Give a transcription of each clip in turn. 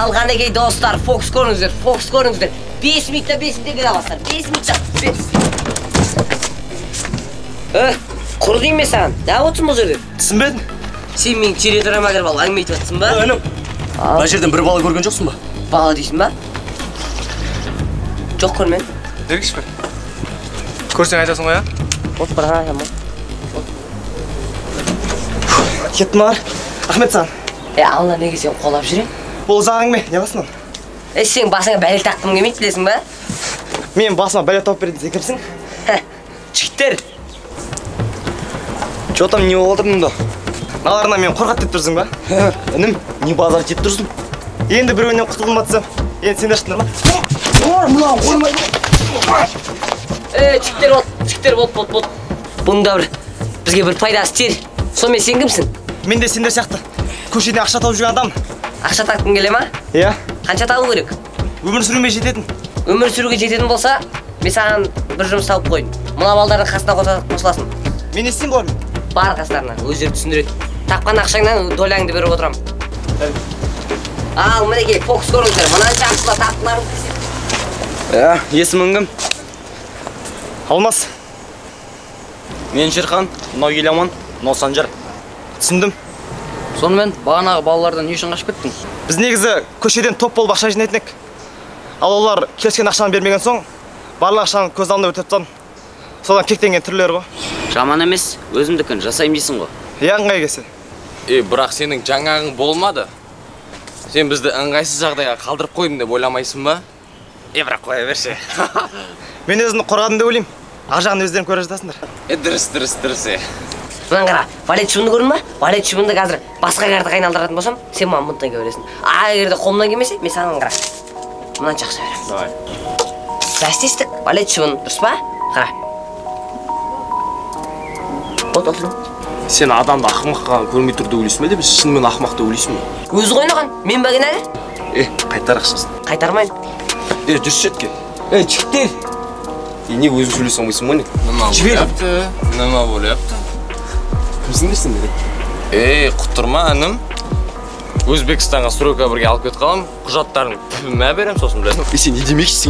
Алғанда кей достар, фокус көріңіздер. 5 минутта 5 минутта кіре аласыздар. 5 минутта 5. Құр дейме саған? Да отырсың бұл жерде? Түсінбедің? Сен мен территорияма кіріп алып әңгіме айтып жатсың ба? Інім, мына жерден бір бала көрген жоқсың ба? Бала дейсің ба? Жоқ көрмен. Дергіш пе? Көрсең айтасың ғой, От бір ғана айтамын. Кеттім ағар. Ахмет саған. Алла неге сен қолап жүре? Бұл ұзақ әңгіме, не басынан? Сен басыңа бәле таққым келмейді, білесің ба? Мен басыма бәле тауып береді десе кімсің? Жігіттер. Чо там не болып отырдың да? Наларына мен қорқат деп тұрсың ба? Інім, не базар жеп тұрсың? Енді бір өнен құтылдым атсам, енді сендер шықтыңдар ма? Мынау қоймайды. Жігіттер бол. Бұның да бізге бір пайдасы тиер. Сонымен сен кімсің? Мен де сендер сияқты. Көшеден ақша тауып жүрген адаммын. Ақша тапқың келе ма? Иә. Қанша табу керек? Өмір сүруіме жететін. Өмір сүруге жететін болса, мен саған бір жұмыс тауып қойын. Мына балдардың қасына қосыласың. Мен не істеймін бұлармен? Бар қастарына, өздері түсіндіреді. Тапқан ақшаңнан доляңды беріп отырам. Ал, мінекей, фокус көріңіздер. Мынанша ақшыла таптыларың. Есімің кім? Алмас. Мен Шерхан, мынау Еламан, мынау Санжар. Түсіндім. Сонымен бағанағы балалардан не үшін қашып кеттің? Біз негізі көшеден топ болып ақша жинайтын едік. Ал олар келіскен ақшаны бермеген соң, барлық ақшаны көз алдында өтіп тастадым. Содан кектенген түрлері ғой. Жаман емес, өзімдікін жасаймын дейсің ғой. Ыңғай келсе. Бірақ сенің жаңағың болмады. Сен бізді ыңғайсыз жағдайға қалдырып қойдың деп ойламайсың ба? Бірақ қоя берші. Мен өзімді қорғадым деп ойлаймын. Ар жағын өздерің көре жатасыңдар. Дұрыс. Мынаны қара, валет шыбынды көрдің ба? Валет шыбынды қазір басқа картаға айналдыратын болсам, сен маған мұнтан келе бересің. Егерде қолымнан келмесе, мен саған қара. Мынанша ақша беремін. Давай. Бәстестік, валет шыбын, дұрыс па? Қара. Отыр. Сен адамды ақымаққа көрмей тұрды ойлайсың ба деп, шынымен ақымақты ойлайсың ба? Өзі қойнаған, мен ба кінәлі? Қайтар ақшасын. Қайтармайын. Жүрші жетке. Жігіттер. Не өзің сөйлесе алмайсың ба не? Нема bo'lyapti? Кімсіңдер сендер? Құттырма інім. Өзбекстанға стройка бірге алып кетіп қалам. Құжаттарын мә берем сосын білесің. Сен не демекшісің,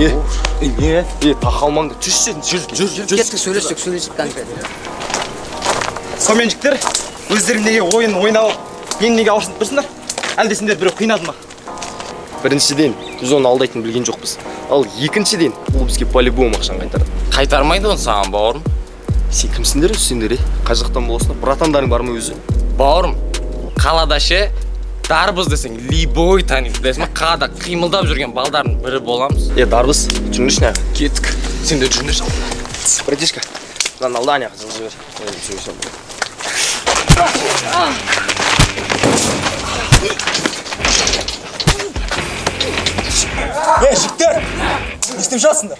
Не? Тақа алмаңды. Жүрші, жүр. Кеттік сөйлесік конкрет. Сонымен жігіттер, өздерің неге ойын ойнап, мен неге ауырсынып тұрсыңдар? Әлде сендер біреу қинады ма? Біріншіден, біз оны алдайтын білген жоқпыз. Ал екіншіден, ол бізге по-любому ақшаны қайтарды. Қайтармайды оны саған, бауырым. Сен кімсіңдер сендер? Қай жақтан боласыңдар? Братандарың бар ма өзі? Бауырым, қалада ше, дарбыз десең, либой таниды десің, қалада қимылдап жүрген балдардың бірі боламыз. Дарбыз, жүріңдерші неға? Кеттік. Сендер жүріңдерші. Братишка, мынаны алда неға жылғы жібер. Жігіттер! Не істеп жатсыңдар?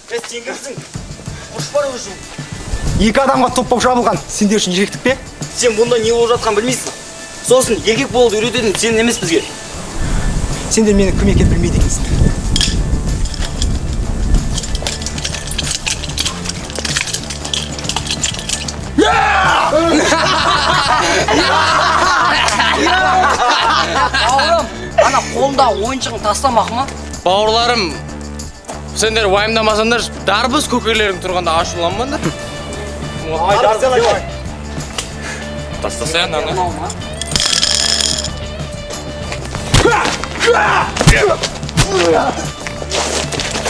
Сен кімсің? Ұрыс бар өзің. Екі адамға топ болып жабылған. Сендер үшін еркектік пе? Сен бұнда не болып жатқан білмейсің. Сосын еркек болуды үйрететін сен емес бізге. Сендер мені кім екенін білмейді екенсің. Бауырым, ана қолымдағы ойыншығын тастамақ ма? Бауырларым, сендер уайымдамасаңдар, дарбыз көкелерің тұрғанда ашуланмаңдар. Тастасай ананы.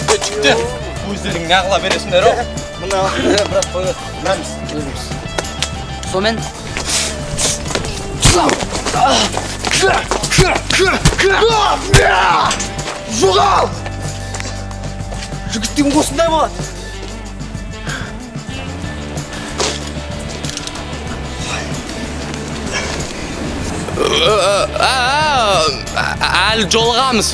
Жігіттер, өздерің неғыла бересіңдер о? Мына біраз қойы. Сонымен Жоғал! Жігіттің осындай болады. Әлі жолығамыз.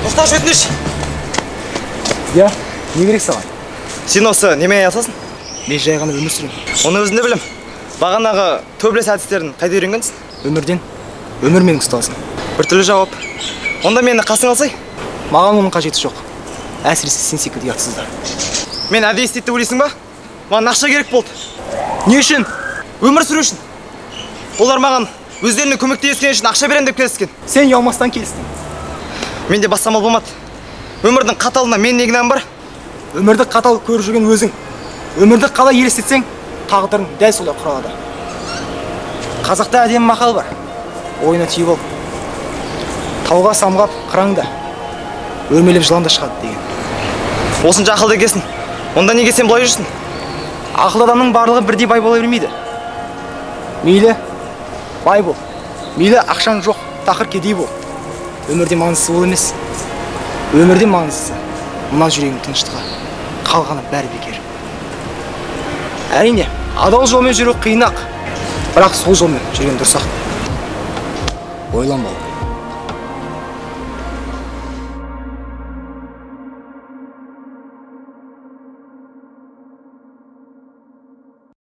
Тоқташы өтініш. Не керек саған? Сен осы немен аясасың? Мен жай ғана өмір сүремін. Оны өзінде білем. Бағанағы төбелес әдістерін қайда үйренгенсің? Өмірден. Өмір менің ұстазым. Бір түрлі жауап. Онда мені қасың алсай? Маған оның қажеті жоқ. Әсіресе сен секілді ұятсыздар. Мен әдейі істейді деп ойлайсың ба? Маған ақша керек болды. Не үшін? Өмір сүру үшін. Олар маған өздеріне көмектескен үшін ақша берем деп келіскен. Сен ұялмастан келістің. Менде басамал болмады. Өмірдің қаталына мен не кінәм бар? Өмірді қатал көріп жүрген өзің. Өмірді қалай елестетсең, тағдырың дәл солай құралады. Қазақта әдемі мақал бар. Ойына түйіп ал. Тауға самғап қыраңда, өрмелеп жыланда шығады деген. Осынша ақылды екенсің. Онда неге сен бұлай жүрсің? Ақыл адамның барлығы бірдей бай бола бермейді. Мейлі бай бол, мейлі ақшаң жоқ, тақыр кедей бол. Өмірде маңыздысы ол емес. Өмірде маңыздысы мына жүрегің тыныштығы, қалғаны бәрі бекер. Әрине, адал жолмен жүру қиын-ақ, бірақ сол жолмен жүрген дұрыс-ақ. Ойланбау.